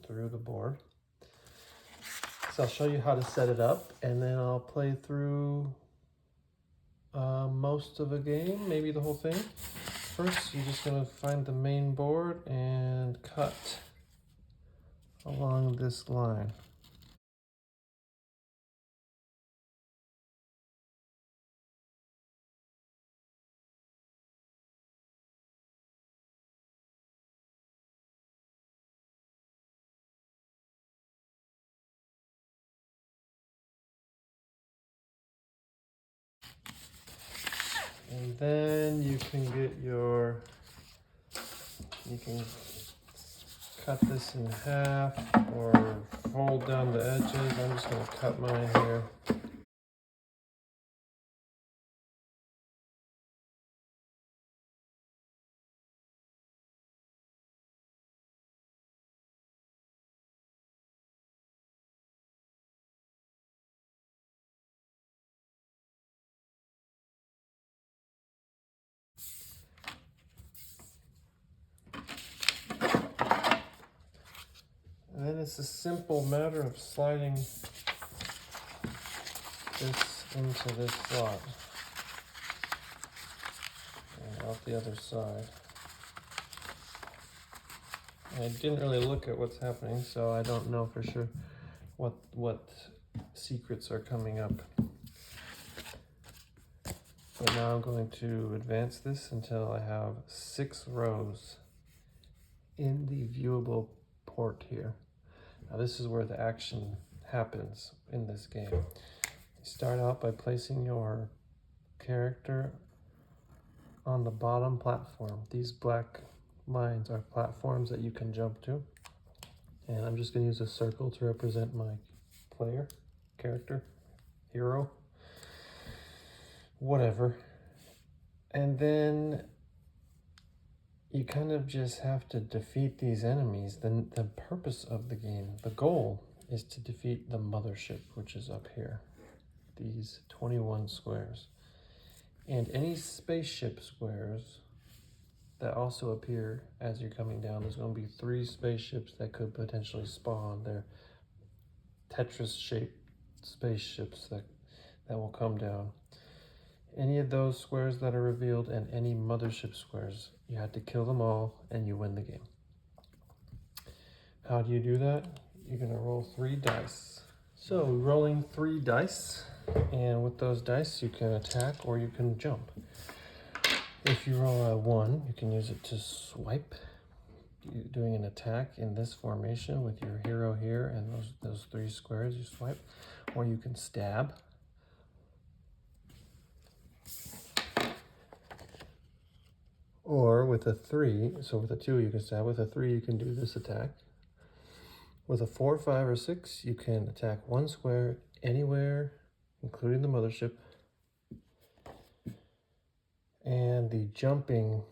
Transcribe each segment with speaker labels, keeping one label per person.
Speaker 1: through the board. So I'll show you how to set it up, and then I'll play through most of the game, maybe the whole thing. First, you're just going to find the main board and cut along this line. And then you can cut this in half or fold down the edges. I'm just going to cut mine here. And then it's a simple matter of sliding this into this slot and out the other side. I didn't really look at what's happening, so I don't know for sure what secrets are coming up. But now I'm going to advance this until I have 6 rows in the viewable port here. Now this is where the action happens in this game. You start out by placing your character on the bottom platform. These black lines are platforms that you can jump to. And I'm just going to use a circle to represent my player, character, hero, whatever. And then you kind of just have to defeat these enemies. The purpose of the game, the goal, is to defeat the mothership, which is up here. These 21 squares. And any spaceship squares that also appear as you're coming down. There's going to be 3 spaceships that could potentially spawn. They're Tetris-shaped spaceships that will come down. Any of those squares that are revealed and any mothership squares, you have to kill them all and you win the game. How do you do that? You're going to roll 3 dice. So rolling 3 dice, and with those dice you can attack or you can jump. If you roll a 1, you can use it to swipe. You're doing an attack in this formation with your hero here and those 3 squares you swipe. Or you can stab. Or with a 3, so with a 2 you can stab, with a 3 you can do this attack. With a 4, 5, or 6 you can attack 1 square anywhere, including the mothership. And the jumping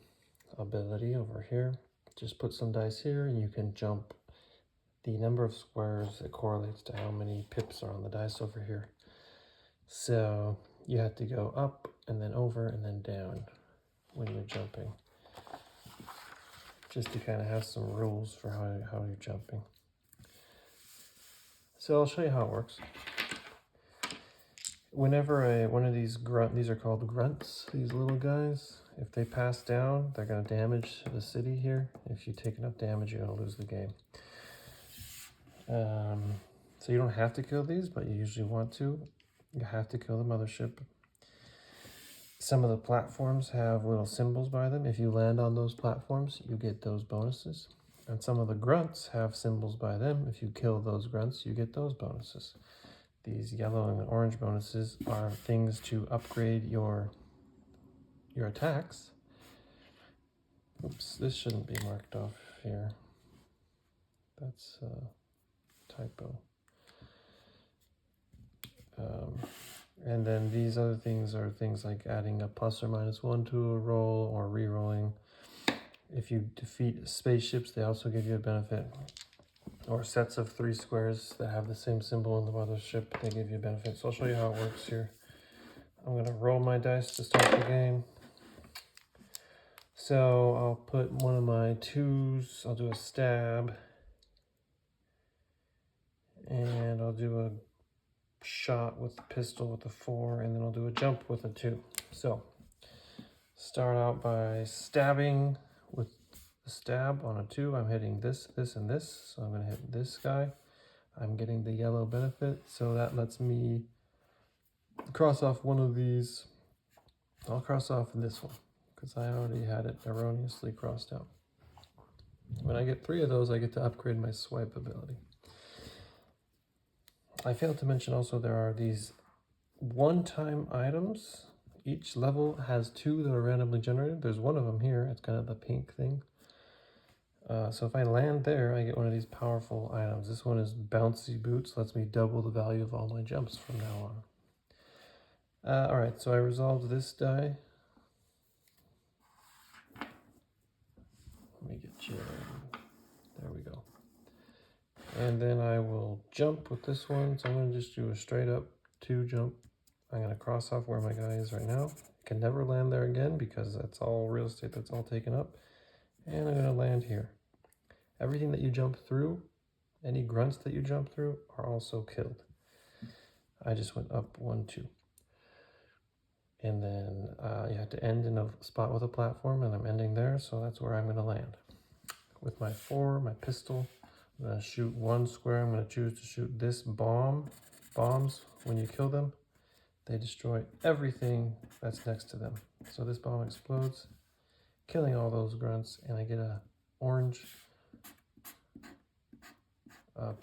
Speaker 1: ability over here, just put some dice here and you can jump the number of squares that correlates to how many pips are on the dice over here. So you have to go up and then over and then down when you're jumping, just to kind of have some rules for how you're jumping. So I'll show you how it works. Whenever one of these these are called grunts, these little guys, if they pass down, they're going to damage the city here. If you take enough damage, you're going to lose the game. So you don't have to kill these, but you usually want to. You have to kill the mothership. Some of the platforms have little symbols by them. If you land on those platforms, you get those bonuses. And some of the grunts have symbols by them. If you kill those grunts, you get those bonuses. These yellow and orange bonuses are things to upgrade your attacks. Oops, this shouldn't be marked off here. That's a typo. And then these other things are things like adding a plus or minus 1 to a roll or re-rolling. If you defeat spaceships, they also give you a benefit. Or sets of 3 squares that have the same symbol in the mothership, they give you a benefit. So I'll show you how it works here. I'm going to roll my dice to start the game. So I'll put one of my 2s, I'll do a stab. And I'll do a shot with the pistol with the 4, and then I'll do a jump with a 2. So start out by stabbing with the stab on a 2. I'm hitting this, this, and this. So I'm going to hit this guy. I'm getting the yellow benefit, so that lets me cross off one of these. I'll cross off this one because I already had it erroneously crossed out. When I get 3 of those, I get to upgrade my swipe ability. I failed to mention also there are these one-time items. Each level has 2 that are randomly generated. There's one of them here. It's kind of the pink thing. So if I land there, I get one of these powerful items. This one is Bouncy Boots. Lets me double the value of all my jumps from now on. Alright, so I resolved this die. Let me get you. There we go. And then I will jump with this one. So I'm going to just do a straight up 2 jump. I'm going to cross off where my guy is right now. Can never land there again because that's all real estate that's all taken up. And I'm going to land here. Everything that you jump through, any grunts that you jump through are also killed. I just went up 1, 2. And then you have to end in a spot with a platform, and I'm ending there, so that's where I'm going to land. With my 4, my pistol, I'm going to shoot 1 square. I'm going to choose to shoot this bomb. Bombs, when you kill them, they destroy everything that's next to them. So this bomb explodes, killing all those grunts, and I get a orange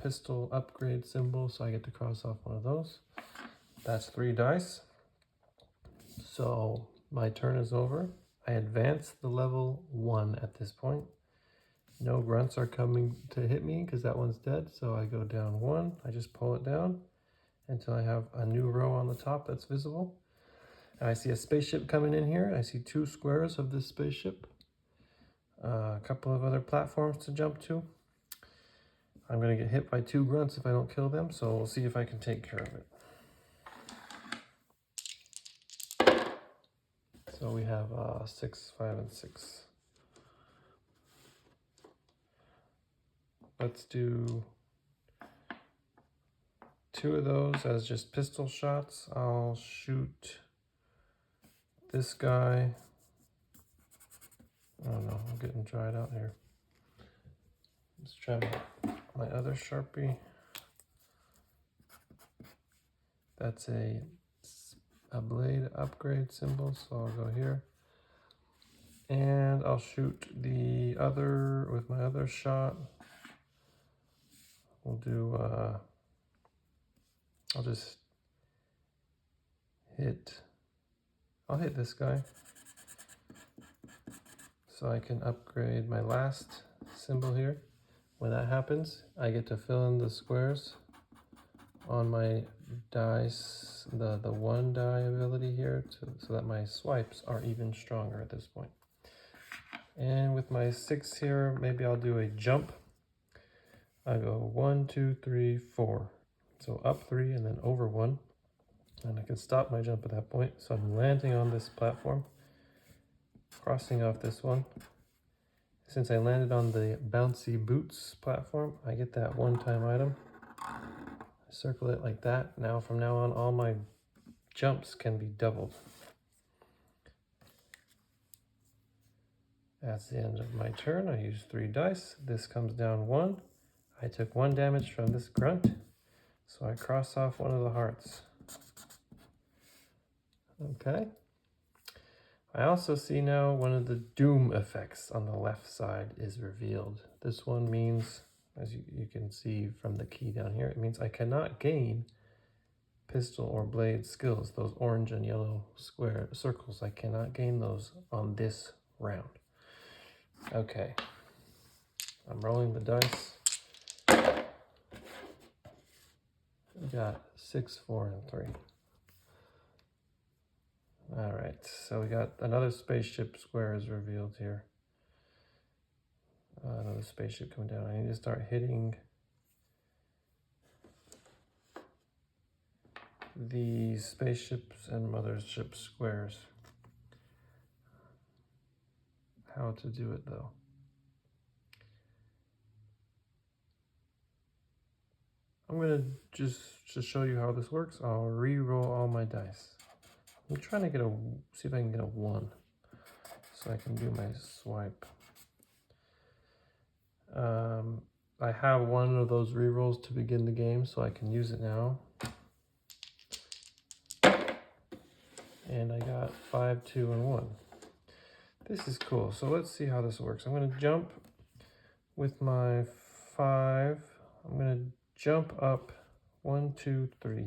Speaker 1: pistol upgrade symbol, so I get to cross off one of those. That's 3 dice. So my turn is over. I advance the level 1 at this point. No grunts are coming to hit me because that one's dead. So I go down 1. I just pull it down until I have a new row on the top that's visible. And I see a spaceship coming in here. I see 2 squares of this spaceship. A couple of other platforms to jump to. I'm going to get hit by 2 grunts if I don't kill them, so we'll see if I can take care of it. So we have 6, 5, and 6. Let's do 2 of those as just pistol shots. I'll shoot this guy. Oh no, I'm getting dried out here. Let's try my other Sharpie. That's a blade upgrade symbol, so I'll go here. And I'll shoot the other with my other shot. We'll do, I'll hit this guy. So I can upgrade my last symbol here. When that happens, I get to fill in the squares on my dice, the 1 die ability here, so that my swipes are even stronger at this point. And with my 6 here, maybe I'll do a jump. I go 1, 2, 3, 4. So up 3 and then over 1. And I can stop my jump at that point. So I'm landing on this platform, crossing off this one. Since I landed on the Bouncy Boots platform, I get that one-time item. I circle it like that. Now from now on, all my jumps can be doubled. That's the end of my turn. I use 3 dice. This comes down 1. I took 1 damage from this grunt, so I cross off one of the hearts. Okay. I also see now one of the doom effects on the left side is revealed. This one means, as you can see from the key down here, it means I cannot gain pistol or blade skills. Those orange and yellow square circles, I cannot gain those on this round. Okay, I'm rolling the dice. We got 6, 4, and 3. All right, so we got another spaceship square is revealed here. Another spaceship coming down. I need to start hitting the spaceships and mothership squares. How to do it though? 'Cause I'm gonna just to show you how this works, I'll re-roll all my dice. I'm trying to get see if I can get a 1 so I can do my swipe. I have one of those re-rolls to begin the game, so I can use it now. And I got 5, 2, and 1. This is cool. So let's see how this works. I'm going to jump with my 5. I'm going to jump up 1, 2, 3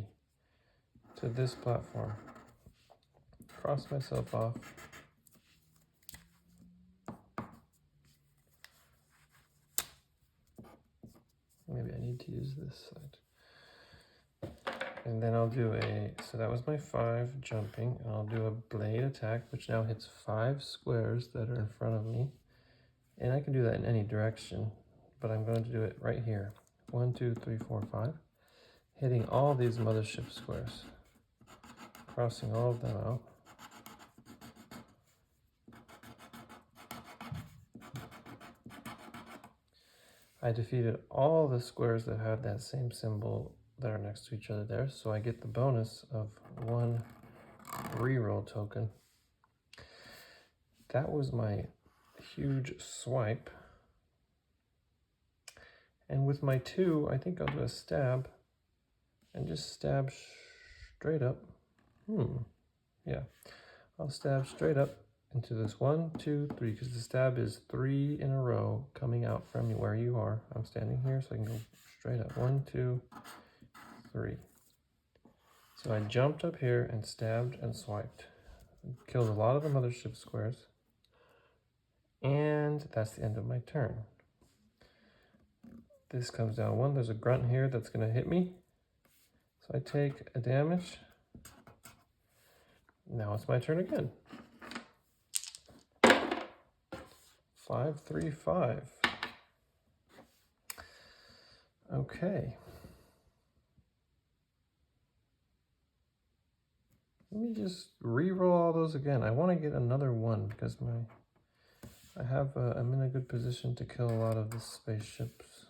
Speaker 1: to this platform. Cross myself off. Maybe I need to use this side. And then I'll do so that was my 5 jumping, and I'll do a blade attack, which now hits 5 squares that are in front of me. And I can do that in any direction, but I'm going to do it right here. 1, 2, 3, 4, 5. Hitting all these mothership squares. Crossing all of them out. I defeated all the squares that had that same symbol that are next to each other there, so I get the bonus of 1 reroll token. That was my huge swipe. And with my 2, I think I'll do a stab and just stab straight up. Yeah, I'll stab straight up into this 1, 2, 3, because the stab is 3 in a row coming out from where you are. I'm standing here, so I can go straight up. 1, 2, 3. So I jumped up here and stabbed and swiped. Killed a lot of the mothership squares. And that's the end of my turn. This comes down 1. There's a grunt here that's going to hit me. So I take a damage. Now it's my turn again. 5, 3, 5. Okay. Let me just re-roll all those again. I want to get another 1 because I'm in a good position to kill a lot of the spaceships.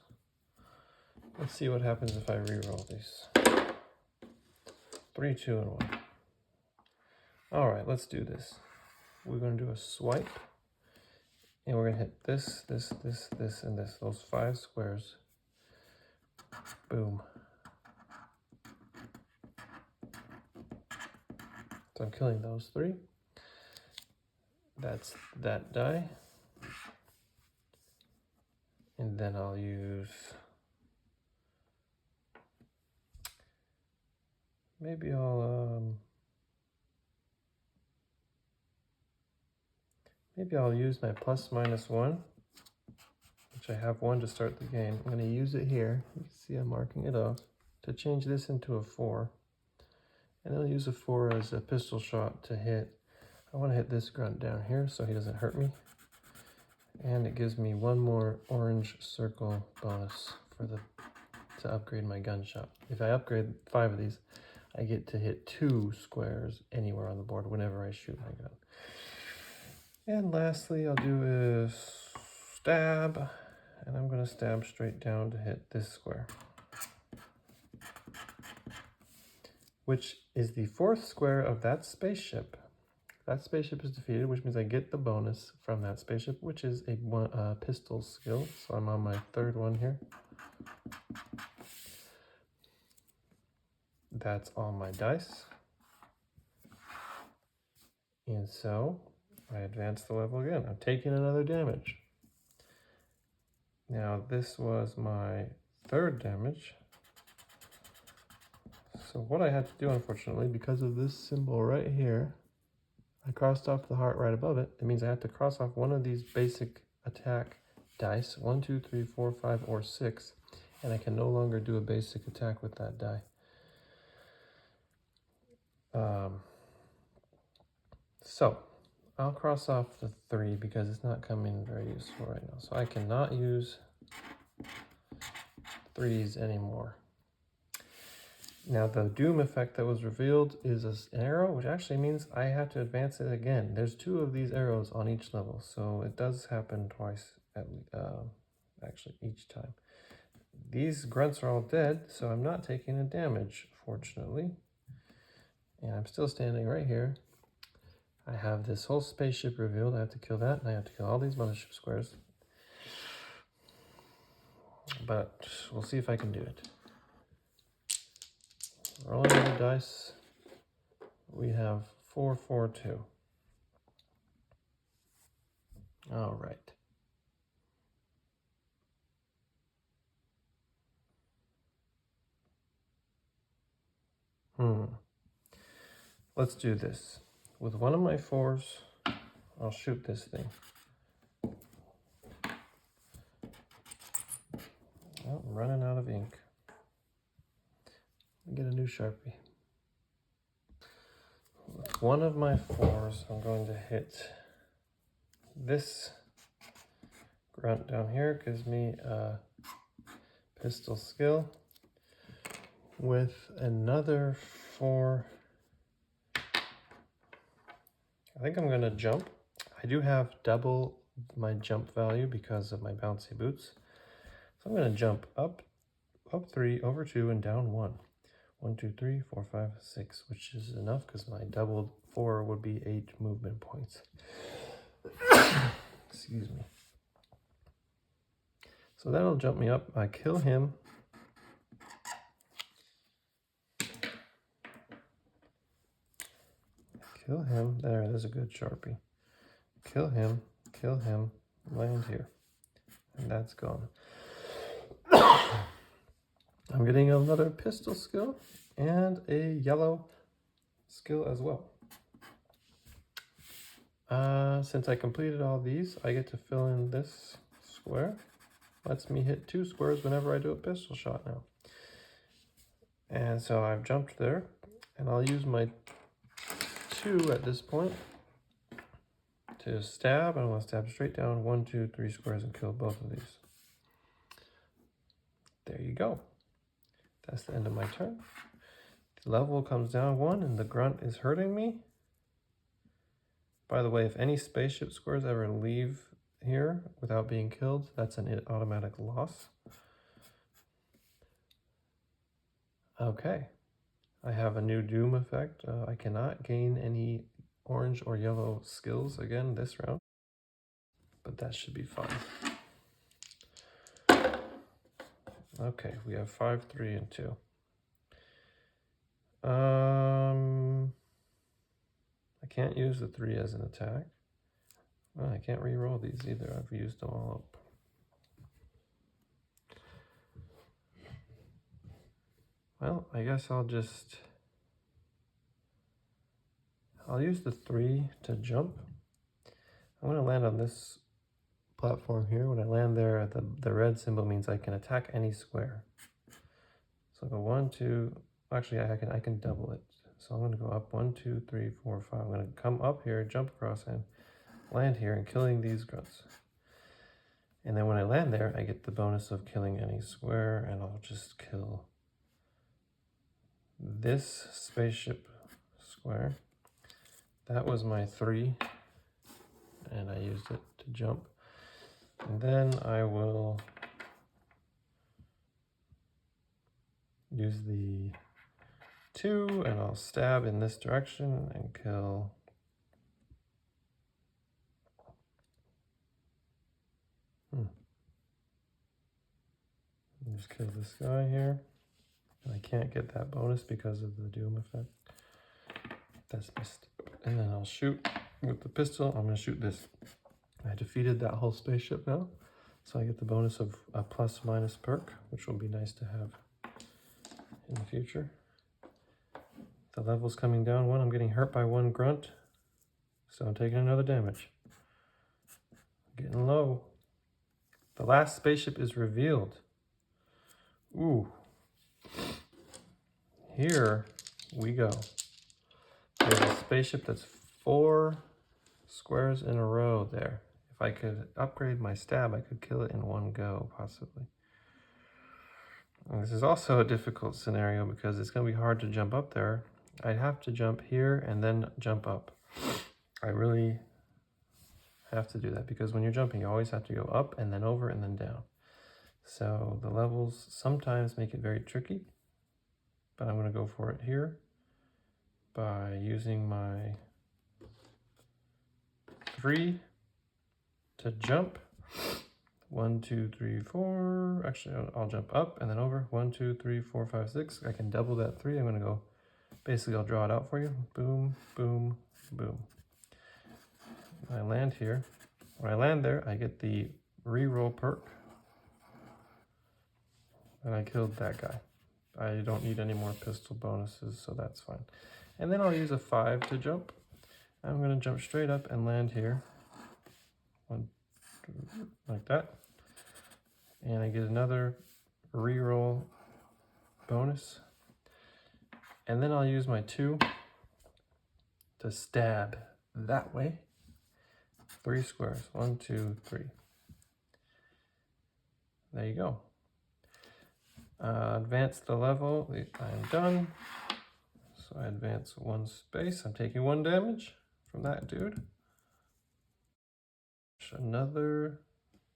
Speaker 1: Let's see what happens if I re-roll these. 3, 2, and 1. All right, let's do this. We're going to do a swipe. And we're going to hit this, this, this, this, and this. Those 5 squares. Boom. So I'm killing those 3. That's that die. And then I'll use... Maybe I'll use my +/-1, which I have 1 to start the game. I'm going to use it here. You can see I'm marking it off to change this into a 4. And I'll use a 4 as a pistol shot to hit. I want to hit this grunt down here so he doesn't hurt me. And it gives me 1 more orange circle bonus to upgrade my gunshot. If I upgrade 5 of these, I get to hit 2 squares anywhere on the board whenever I shoot my gun. And lastly, I'll do a stab, and I'm going to stab straight down to hit this square, which is the 4th square of that spaceship. That spaceship is defeated, which means I get the bonus from that spaceship, which is a pistol skill. So I'm on my 3rd one here. That's all my dice. And so I advance the level again. I'm taking another damage. Now this was my 3rd damage. So what I had to do, unfortunately, because of this symbol right here, I crossed off the heart right above it. It means I have to cross off one of these basic attack dice, 1, 2, 3, 4, 5, or 6, and I can no longer do a basic attack with that die. So I'll cross off the 3 because it's not coming very useful right now. So I cannot use 3s anymore. Now the doom effect that was revealed is an arrow, which actually means I have to advance it again. There's 2 of these arrows on each level, so it does happen twice, actually each time. These grunts are all dead, so I'm not taking a damage, fortunately. And I'm still standing right here. I have this whole spaceship revealed. I have to kill that, and I have to kill all these mothership squares. But we'll see if I can do it. Rolling the dice. We have 4, 4, 2. All right. Let's do this. With one of my 4s, I'll shoot this thing. Oh, I'm running out of ink. Get a new Sharpie. With one of my 4s, I'm going to hit this grunt down here. Gives me a pistol skill. With another 4, I think I'm going to jump. I do have double my jump value because of my bouncy boots. So I'm going to jump up 3, over 2, and down 1. 1, 2, 3, 4, 5, 6, which is enough because my doubled 4 would be 8 movement points. Excuse me. So that'll jump me up. I kill him. Kill him. There's a good Sharpie. Kill him. Kill him. Land here. And that's gone. I'm getting another pistol skill and a yellow skill as well. Since I completed all these, I get to fill in this square. Lets me hit 2 squares whenever I do a pistol shot now. And so I've jumped there, and I'll use my 2 at this point to stab. And I'm going to stab straight down 1, 2, 3 squares and kill both of these. There you go. That's the end of my turn. The level comes down 1 and the grunt is hurting me. By the way, if any spaceship squares ever leave here without being killed, that's an automatic loss. Okay. I have a new Doom effect. I cannot gain any orange or yellow skills again this round, but that should be fine. Okay, we have 5, 3, and 2. I can't use the 3 as an attack. Well, I can't re-roll these either. I've used them all up. Well, I guess I'll use the 3 to jump. I'm going to land on this platform here. When I land there, the red symbol means I can attack any square. So I'll go 1, 2. Actually, I can double it. So I'm going to go up 1, 2, 3, 4, 5. I'm going to come up here, jump across, and land here and killing these grunts. And then when I land there, I get the bonus of killing any square, and I'll just kill this spaceship square. That was my 3, and I used it to jump. And then I will use the 2, and I'll stab in this direction and kill just kill this guy here. And I can't get that bonus because of the Doom effect. That's missed. And then I'll shoot with the pistol. I'm going to shoot this. I defeated that whole spaceship now. So I get the bonus of a plus-minus perk, which will be nice to have in the future. The level's coming down 1. I'm getting hurt by 1 grunt. So I'm taking another damage. Getting low. The last spaceship is revealed. Ooh. Here we go. There's a spaceship that's 4 squares in a row there. If I could upgrade my stab, I could kill it in one go, possibly. And this is also a difficult scenario because it's going to be hard to jump up there. I'd have to jump here and then jump up. I really have to do that because when you're jumping, you always have to go up and then over and then down. So the levels sometimes make it very tricky, but I'm going to go for it here by using my 3 to jump. 1, 2, 3, 4. Actually, I'll jump up and then over. 1, 2, 3, 4, 5, 6. I can double that 3. I'm going to go, basically, I'll draw it out for you. Boom, boom, boom. I land here. When I land there, I get the reroll perk. And I killed that guy. I don't need any more pistol bonuses, so that's fine. And then I'll use a 5 to jump. I'm going to jump straight up and land here. 1, 2, like that. And I get another reroll bonus. And then I'll use my 2 to stab that way. 3 squares. 1, 2, 3. There you go. Advance the level. I am done. So I advance 1 space. I'm taking 1 damage from that dude. Another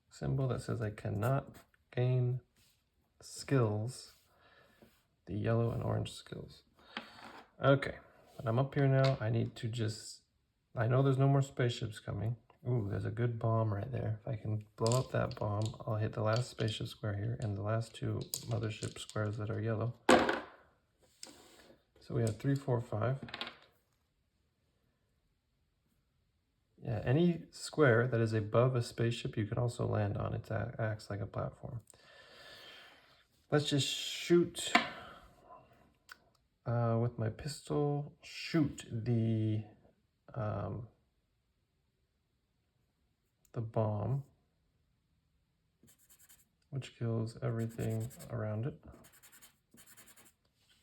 Speaker 1: symbol that says I cannot gain skills. The yellow and orange skills. Okay, but I'm up here now. I need to just, I know there's no more spaceships coming. Ooh, there's a good bomb right there. If I can blow up that bomb, I'll hit the last spaceship square here and the last 2 mothership squares that are yellow. So we have 3, 4, 5. Yeah, any square that is above a spaceship you can also land on. It acts like a platform. Let's just shoot with my pistol. Shoot the bomb, which kills everything around it.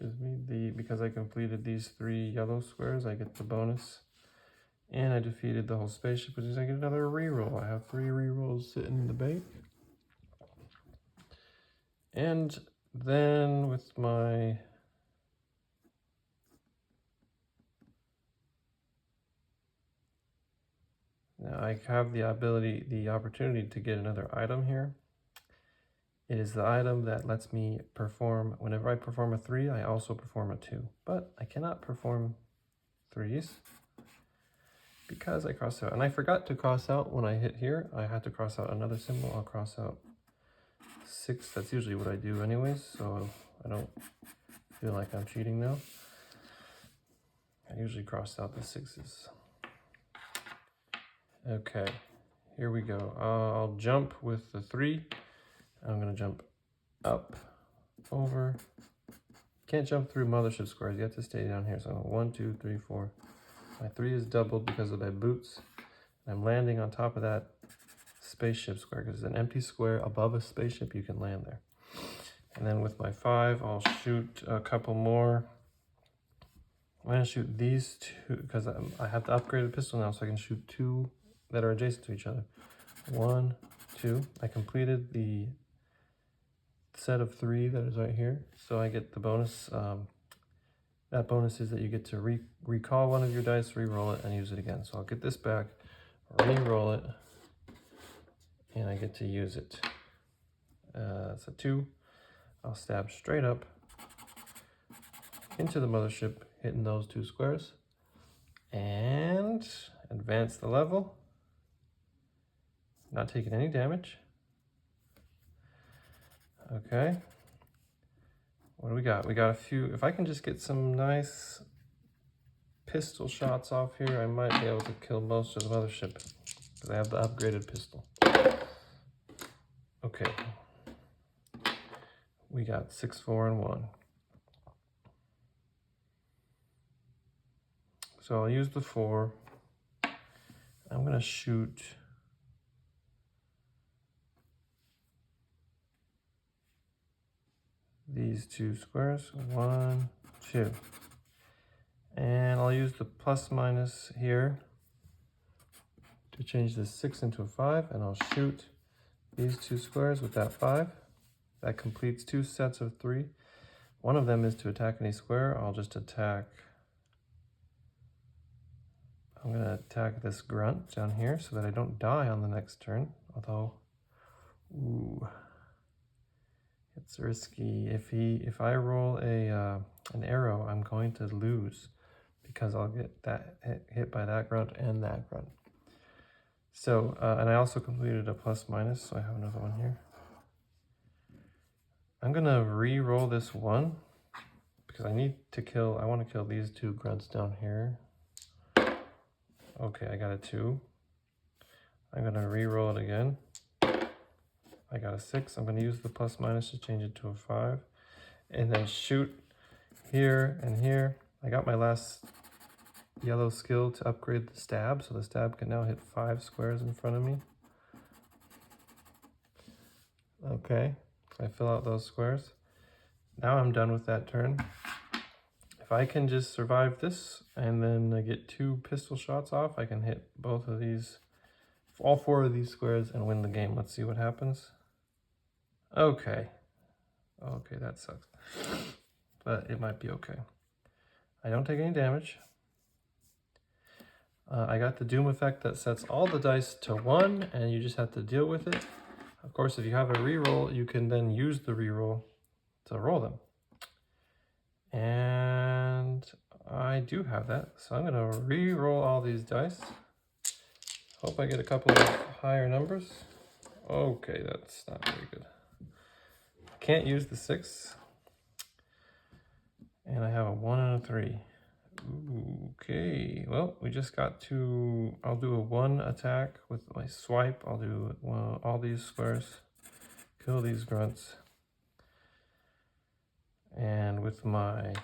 Speaker 1: Gives me because I completed these 3 yellow squares, I get the bonus. And I defeated the whole spaceship, which is I get another reroll. I have 3 rerolls sitting in the bank. And then with my now I have the opportunity to get another item here. It is the item that lets me perform, whenever I perform a 3, I also perform a 2. But I cannot perform 3s because I crossed out. And I forgot to cross out when I hit here. I had to cross out another symbol. I'll cross out 6. That's usually what I do anyways, so I don't feel like I'm cheating now. I usually cross out the 6s. Okay, here we go. I'll jump with the 3. I'm gonna jump up, over. Can't jump through mothership squares. You have to stay down here. So 1, 2, 3, 4. My 3 is doubled because of my boots. I'm landing on top of that spaceship square because it's an empty square above a spaceship. You can land there. And then with my 5, I'll shoot a couple more. I'm gonna shoot these 2 because I have the upgraded pistol now, so I can shoot 2 that are adjacent to each other. 1, 2. I completed the set of 3 that is right here, so I get the bonus. That bonus is that you get to recall one of your dice, re-roll it, and use it again. So I'll get this back, re-roll it, and I get to use it. It's a 2. I'll stab straight up into the mothership, hitting those 2 squares, and advance the level. Not taking any damage. Okay. What do we got? We got a few. If I can just get some nice pistol shots off here, I might be able to kill most of the mothership because I have the upgraded pistol. Okay. We got 6, 4, and 1. So I'll use the 4. I'm going to shoot these 2 squares. 1, 2. And I'll use the plus minus here to change this 6 into a 5. And I'll shoot these 2 squares with that 5. That completes 2 sets of 3. One of them is to attack any square. I'll just attack. I'm going to attack this grunt down here so that I don't die on the next turn. Although, ooh. It's risky. If I roll an arrow, I'm going to lose because I'll get that hit by that grunt and that grunt. So, and I also completed a plus minus, so I have another one here. I'm gonna re-roll this one because I want to kill these 2 grunts down here. Okay, I got a 2. I'm gonna re-roll it again. I got a 6. I'm gonna use the plus minus to change it to a 5. And then shoot here and here. I got my last yellow skill to upgrade the stab, so the stab can now hit 5 squares in front of me. Okay, so I fill out those squares. Now I'm done with that turn. If I can just survive this and then I get 2 pistol shots off, I can hit both of these, all 4 of these squares and win the game. Let's see what happens. Okay, that sucks, but it might be okay. I don't take any damage. I got the Doom effect that sets all the dice to 1, and you just have to deal with it. Of course, if you have a reroll, you can then use the reroll to roll them. And I do have that, so I'm gonna re-roll all these dice. Hope I get a couple of higher numbers. Okay, that's not very good. Can't use the 6. And I have a 1 and a 3. Ooh, okay, well, we just got to, I'll do a 1 attack with my swipe. I'll do all these squares, kill these grunts. And with my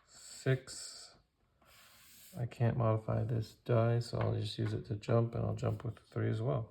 Speaker 1: 6, I can't modify this die, so I'll just use it to jump, and I'll jump with the 3 as well.